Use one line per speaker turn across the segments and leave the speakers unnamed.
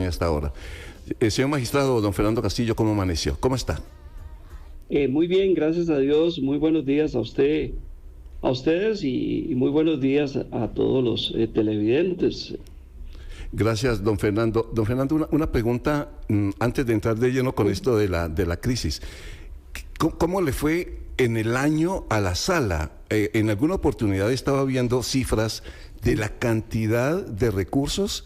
acompaña hasta ahora. Señor magistrado, don Fernando Castillo, ¿cómo amaneció? ¿Cómo está?
Muy bien, gracias a Dios. Muy buenos días a usted, a ustedes y muy buenos días a todos los televidentes.
Gracias, don Fernando. Don Fernando, una pregunta antes de entrar de lleno con esto de la crisis. ¿Cómo le fue en el año a la sala? En alguna oportunidad estaba viendo cifras de la cantidad de recursos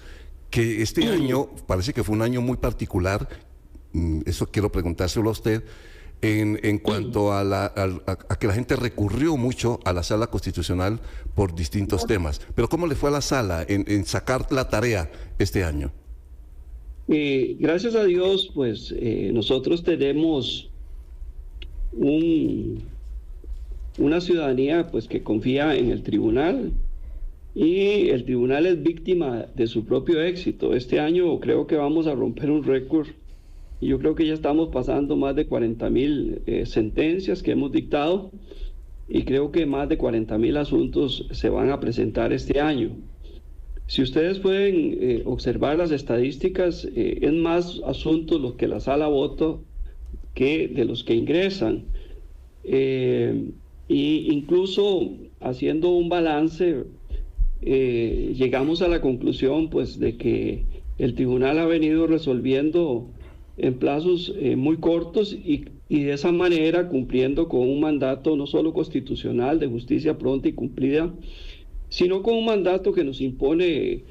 que este año, parece que fue un año muy particular, eso quiero preguntárselo a usted, en cuanto a que la gente recurrió mucho a la sala constitucional por distintos temas. Pero ¿cómo le fue a la sala en sacar la tarea este año?
Gracias a Dios, pues nosotros tenemos una ciudadanía pues que confía en el tribunal y el tribunal es víctima de su propio éxito. Este año creo que vamos a romper un récord y yo creo que ya estamos pasando más de 40.000 sentencias que hemos dictado y creo que más de 40.000 asuntos se van a presentar este año. Si ustedes pueden observar las estadísticas, es más asuntos los que la sala vota que de los que ingresan. Y incluso haciendo un balance, llegamos a la conclusión pues de que el tribunal ha venido resolviendo en plazos muy cortos y de esa manera cumpliendo con un mandato no solo constitucional de justicia pronta y cumplida, sino con un mandato que nos impone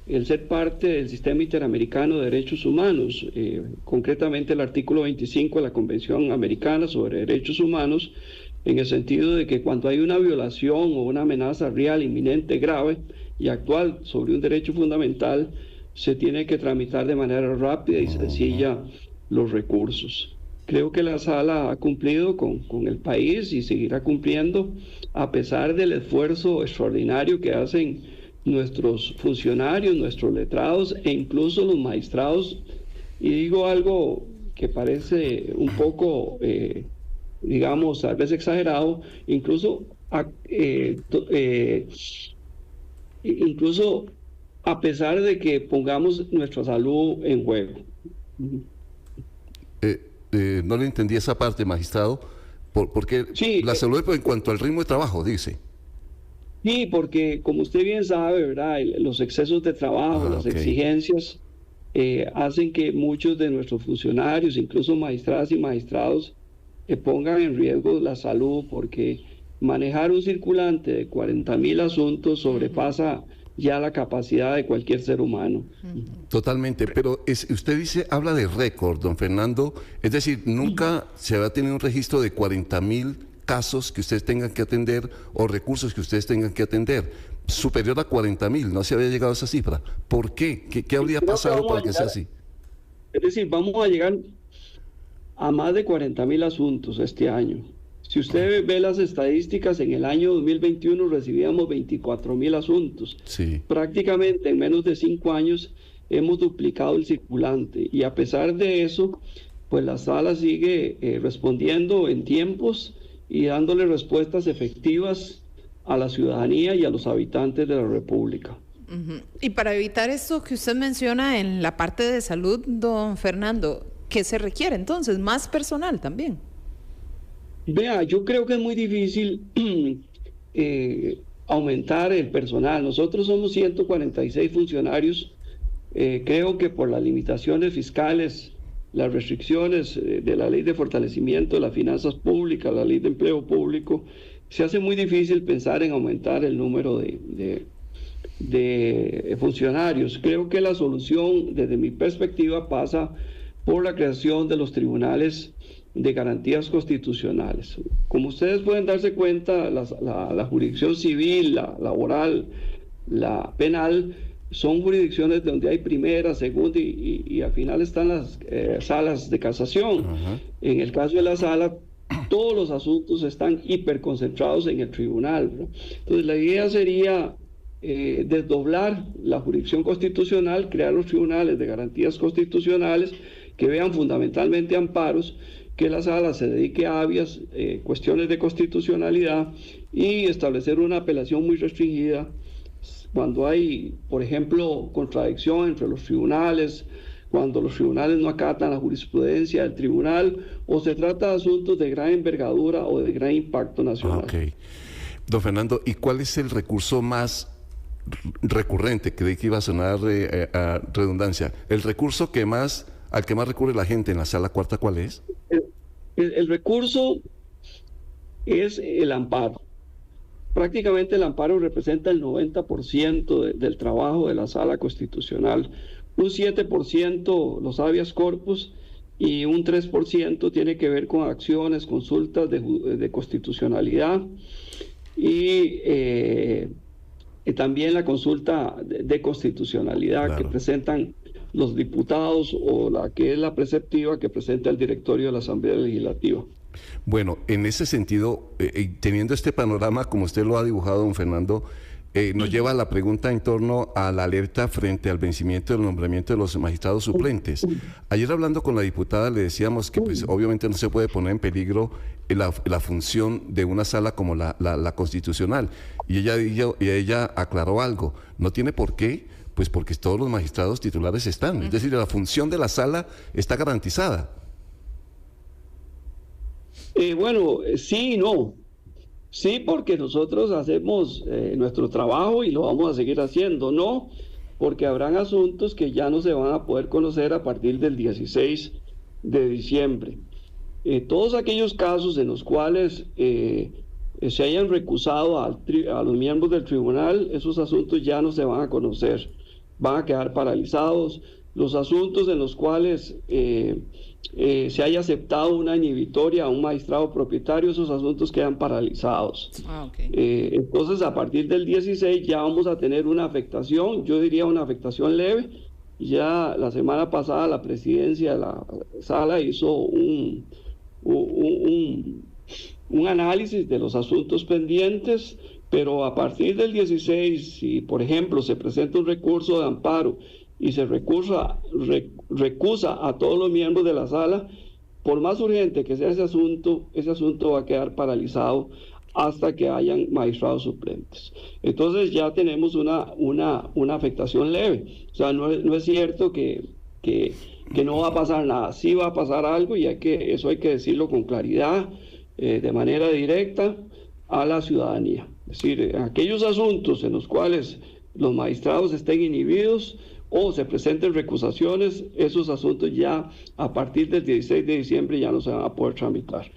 el ser parte del Sistema Interamericano de Derechos Humanos, concretamente el artículo 25 de la Convención Americana sobre Derechos Humanos, en el sentido de que cuando hay una violación o una amenaza real, inminente, grave y actual sobre un derecho fundamental, se tiene que tramitar de manera rápida y sencilla los recursos. Creo que la sala ha cumplido con el país y seguirá cumpliendo a pesar del esfuerzo extraordinario que hacen nuestros funcionarios, nuestros letrados e incluso los magistrados. Y digo algo que parece un poco, digamos, tal vez exagerado, incluso a pesar de que pongamos nuestra salud en juego.
No le entendí esa parte, magistrado, porque
Sí,
la salud en cuanto al ritmo de trabajo, dice.
sí, porque como usted bien sabe, ¿verdad? Los excesos de trabajo, las exigencias, hacen que muchos de nuestros funcionarios, incluso magistradas y magistrados, pongan en riesgo la salud, porque manejar un circulante de 40.000 asuntos sobrepasa ya la capacidad de cualquier ser humano.
Totalmente, pero usted habla de récord, don Fernando, es decir, nunca se va a tener un registro de 40.000 casos que ustedes tengan que atender o recursos que ustedes tengan que atender, superior a 40.000, no se había llegado a esa cifra. ¿Por qué? ¿Qué habría pasado para que sea así?
Es decir, vamos a llegar a más de 40.000 asuntos este año. Si usted ve las estadísticas, en el año 2021 recibíamos 24.000 asuntos.
Sí.
Prácticamente en menos de 5 años hemos duplicado el circulante y a pesar de eso, pues la sala sigue respondiendo en tiempos y dándole respuestas efectivas a la ciudadanía y a los habitantes de la República.
Y para evitar esto que usted menciona en la parte de salud, don Fernando, ¿qué se requiere entonces? ¿Más personal también?
Vea, yo creo que es muy difícil aumentar el personal. Nosotros somos 146 funcionarios. Creo que por las limitaciones fiscales, las restricciones de la ley de fortalecimiento de las finanzas públicas, la ley de empleo público, se hace muy difícil pensar en aumentar el número de funcionarios. Creo que la solución, desde mi perspectiva, pasa por la creación de los tribunales de garantías constitucionales. Como ustedes pueden darse cuenta, la jurisdicción civil, la laboral, la penal, son jurisdicciones donde hay primera, segunda y al final están las salas de casación. En el caso de la sala, todos los asuntos están hiperconcentrados en el tribunal, ¿no? Entonces la idea sería desdoblar la jurisdicción constitucional, crear los tribunales de garantías constitucionales que vean fundamentalmente amparos, que la sala se dedique a habeas, cuestiones de constitucionalidad y establecer una apelación muy restringida cuando hay, por ejemplo, contradicción entre los tribunales, cuando los tribunales no acatan la jurisprudencia del tribunal o se trata de asuntos de gran envergadura o de gran impacto nacional.
Ok. Don Fernando, ¿y cuál es el recurso más recurrente? Creí que iba a sonar a redundancia. ¿El recurso al que más recurre la gente en la Sala Cuarta, cuál es?
El recurso es el amparo. Prácticamente el amparo representa el 90% del trabajo de la Sala Constitucional. Un 7% los habeas corpus y un 3% tiene que ver con acciones, consultas de constitucionalidad y también la consulta de constitucionalidad, claro, que presentan los diputados o la que es la preceptiva que presenta el directorio de la Asamblea Legislativa.
Bueno, en ese sentido, teniendo este panorama como usted lo ha dibujado, don Fernando, nos lleva a la pregunta en torno a la alerta frente al vencimiento del nombramiento de los magistrados suplentes. Ayer hablando con la diputada le decíamos que pues obviamente no se puede poner en peligro la función de una sala como la constitucional. Y ella aclaró algo, no tiene por qué, pues porque todos los magistrados titulares están. Es decir, la función de la sala está garantizada.
Bueno, sí y no. Sí, porque nosotros hacemos nuestro trabajo y lo vamos a seguir haciendo. No, porque habrán asuntos que ya no se van a poder conocer a partir del 16 de diciembre. Todos aquellos casos en los cuales se hayan recusado a los miembros del tribunal, esos asuntos ya no se van a conocer, van a quedar paralizados. Los asuntos en los cuales se haya aceptado una inhibitoria a un magistrado propietario, esos asuntos quedan paralizados. Entonces, a partir del 16 ya vamos a tener una afectación, yo diría una afectación leve. Ya la semana pasada la presidencia de la sala hizo un análisis de los asuntos pendientes, pero a partir del 16, si por ejemplo se presenta un recurso de amparo y se recusa a todos los miembros de la sala, por más urgente que sea ese asunto va a quedar paralizado hasta que hayan magistrados suplentes. Entonces ya tenemos una afectación leve. O sea, no es cierto que no va a pasar nada. Sí va a pasar algo y eso hay que decirlo con claridad, de manera directa a la ciudadanía. Es decir, en aquellos asuntos en los cuales los magistrados estén inhibidos o se presenten recusaciones, esos asuntos ya a partir del 16 de diciembre ya no se van a poder tramitar.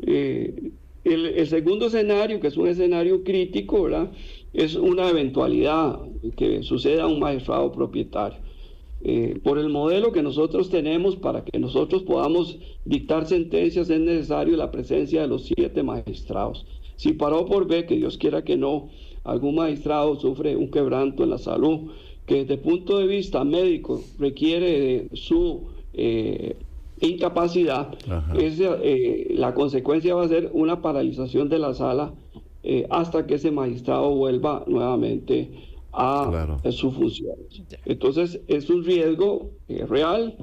El segundo escenario, que es un escenario crítico, ¿verdad?, es una eventualidad que suceda a un magistrado propietario. Por el modelo que nosotros tenemos, para que nosotros podamos dictar sentencias es necesario la presencia de los 7 magistrados. Si para O por B, que Dios quiera que no, algún magistrado sufre un quebranto en la salud, que desde el punto de vista médico requiere de su incapacidad, la consecuencia va a ser una paralización de la sala hasta que ese magistrado vuelva nuevamente a sus funciones. Entonces es un riesgo real,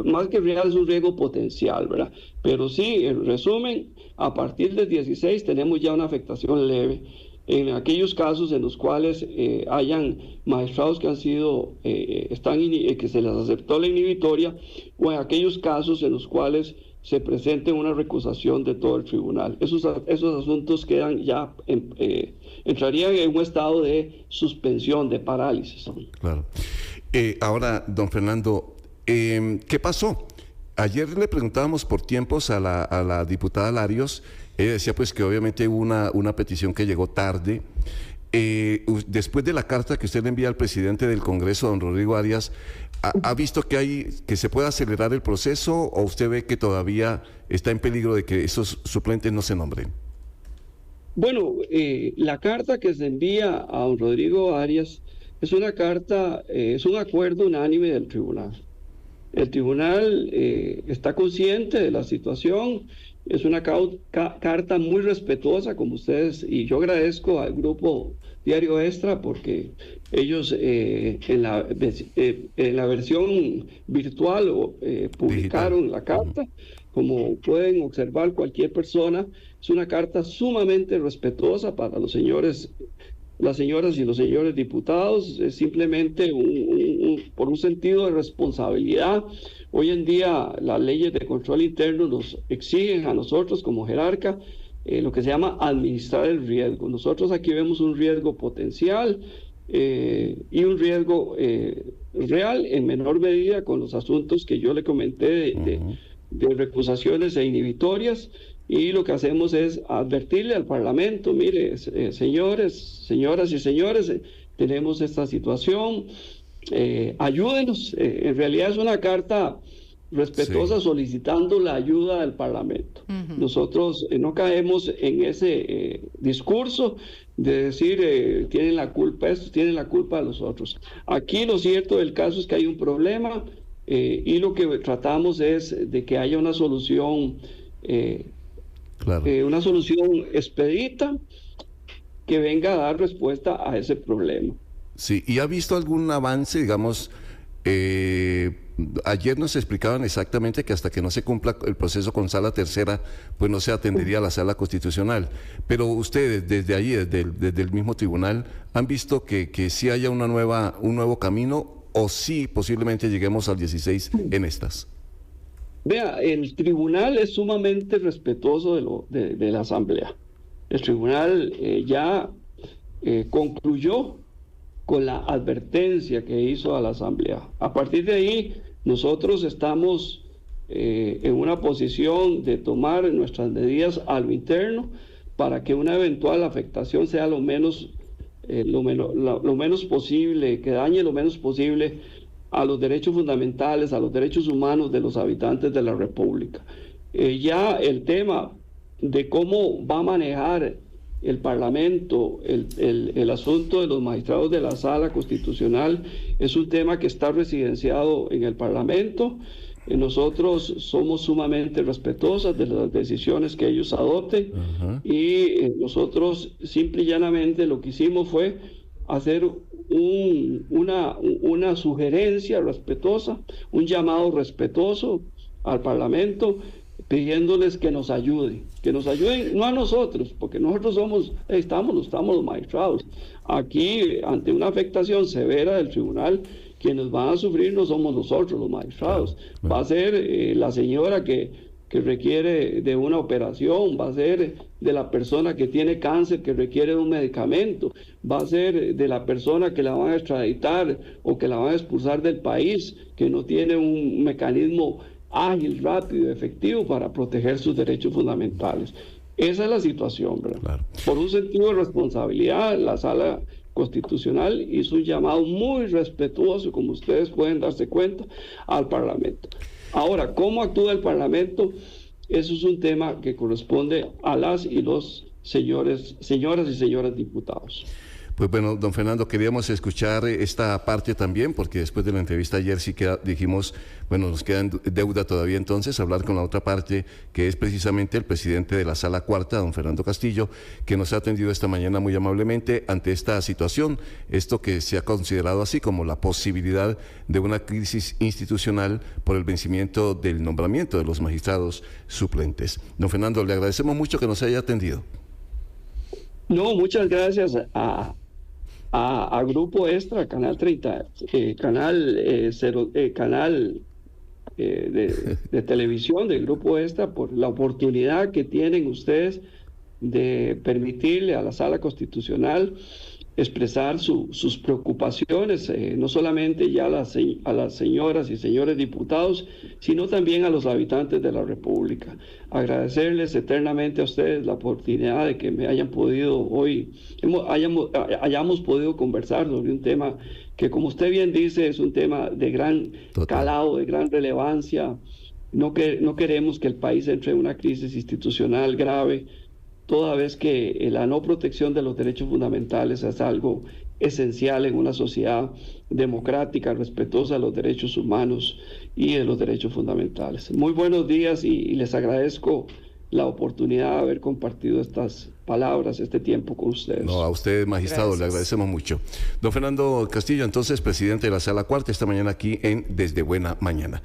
más que real es un riesgo potencial, ¿verdad? Pero sí, en resumen, a partir del 16 tenemos ya una afectación leve en aquellos casos en los cuales hayan magistrados que han sido, que se les aceptó la inhibitoria, o en aquellos casos en los cuales se presente una recusación de todo el tribunal. Esos asuntos quedan ya, entrarían en un estado de suspensión, de parálisis.
Claro. Ahora, don Fernando, ¿qué pasó? Ayer le preguntábamos por tiempos a la diputada Larios. Ella decía pues que obviamente hubo una petición que llegó tarde. Después de la carta que usted le envía al presidente del Congreso, don Rodrigo Arias, ¿ha visto que se pueda acelerar el proceso o usted ve que todavía está en peligro de que esos suplentes no se nombren?
Bueno, la carta que se envía a don Rodrigo Arias es una carta, es un acuerdo unánime del tribunal. El tribunal está consciente de la situación. Es una carta muy respetuosa, como ustedes, y yo agradezco al grupo Diario Extra porque ellos en la versión virtual publicaron la carta. Como pueden observar cualquier persona, es una carta sumamente respetuosa para los señores las señoras y los señores diputados, es simplemente por un sentido de responsabilidad. Hoy en día las leyes de control interno nos exigen a nosotros como jerarca lo que se llama administrar el riesgo. Nosotros aquí vemos un riesgo potencial y un riesgo real en menor medida con los asuntos que yo le comenté de recusaciones e inhibitorias, y lo que hacemos es advertirle al Parlamento: mire, señores, señoras y señores, tenemos esta situación, ayúdenos. En realidad es una carta respetuosa, sí, solicitando la ayuda del Parlamento. Nosotros no caemos en ese discurso de decir tienen la culpa estos, tienen la culpa los otros. Aquí lo cierto del caso es que hay un problema y lo que tratamos es de que haya una solución, una solución expedita que venga a dar respuesta a ese problema.
Sí, ¿y ha visto algún avance, digamos? Ayer nos explicaban exactamente que hasta que no se cumpla el proceso con Sala Tercera, pues no se atendería a la Sala Constitucional. Pero ustedes, desde allí, desde el mismo tribunal, ¿han visto que sí haya un nuevo camino, o sí posiblemente lleguemos al 16 en estas?
Vea, el tribunal es sumamente respetuoso de la Asamblea. El tribunal ya concluyó con la advertencia que hizo a la Asamblea. A partir de ahí, nosotros estamos en una posición de tomar nuestras medidas a lo interno para que una eventual afectación sea lo menos posible, que dañe lo menos posible a los derechos fundamentales, a los derechos humanos de los habitantes de la República. Ya el tema de cómo va a manejar el Parlamento el asunto de los magistrados de la Sala Constitucional es un tema que está residenciado en el Parlamento. Nosotros somos sumamente respetuosos de las decisiones que ellos adopten y nosotros simple y llanamente lo que hicimos fue hacer una sugerencia respetuosa, un llamado respetuoso al Parlamento, pidiéndoles que nos ayuden, no a nosotros, porque nosotros estamos los magistrados. Aquí, ante una afectación severa del tribunal, quienes van a sufrir no somos nosotros los magistrados, va a ser la señora que requiere de una operación, va a ser de la persona que tiene cáncer que requiere de un medicamento, va a ser de la persona que la van a extraditar o que la van a expulsar del país, que no tiene un mecanismo ágil, rápido, efectivo para proteger sus derechos fundamentales. Esa es la situación, ¿verdad? Claro. Por un sentido de responsabilidad, la Sala Constitucional hizo un llamado muy respetuoso, como ustedes pueden darse cuenta, al Parlamento. Ahora, ¿cómo actúa el Parlamento? Eso es un tema que corresponde a las y los señoras y señores diputados.
Pues bueno, don Fernando, queríamos escuchar esta parte también, porque después de la entrevista ayer sí que dijimos, bueno, nos queda en deuda todavía entonces hablar con la otra parte, que es precisamente el presidente de la Sala Cuarta, don Fernando Castillo, que nos ha atendido esta mañana muy amablemente ante esta situación, esto que se ha considerado así como la posibilidad de una crisis institucional por el vencimiento del nombramiento de los magistrados suplentes. Don Fernando, le agradecemos mucho que nos haya atendido.
No, muchas gracias a Grupo Extra, Canal 30, canal de televisión de Grupo Extra, por la oportunidad que tienen ustedes de permitirle a la Sala Constitucional expresar sus preocupaciones, no solamente ya a las señoras y señores diputados, sino también a los habitantes de la República. Agradecerles eternamente a ustedes la oportunidad de que me hayan podido hoy, hayamos podido conversar sobre un tema que, como usted bien dice, es un tema de gran calado, de gran relevancia. No queremos que el país entre en una crisis institucional grave, toda vez que la no protección de los derechos fundamentales es algo esencial en una sociedad democrática, respetuosa de los derechos humanos y de los derechos fundamentales. Muy buenos días y les agradezco la oportunidad de haber compartido estas palabras, este tiempo con ustedes.
No, a usted, magistrado, gracias. Le agradecemos mucho. Don Fernando Castillo, entonces, presidente de la Sala Cuarta, esta mañana aquí en Desde Buena Mañana.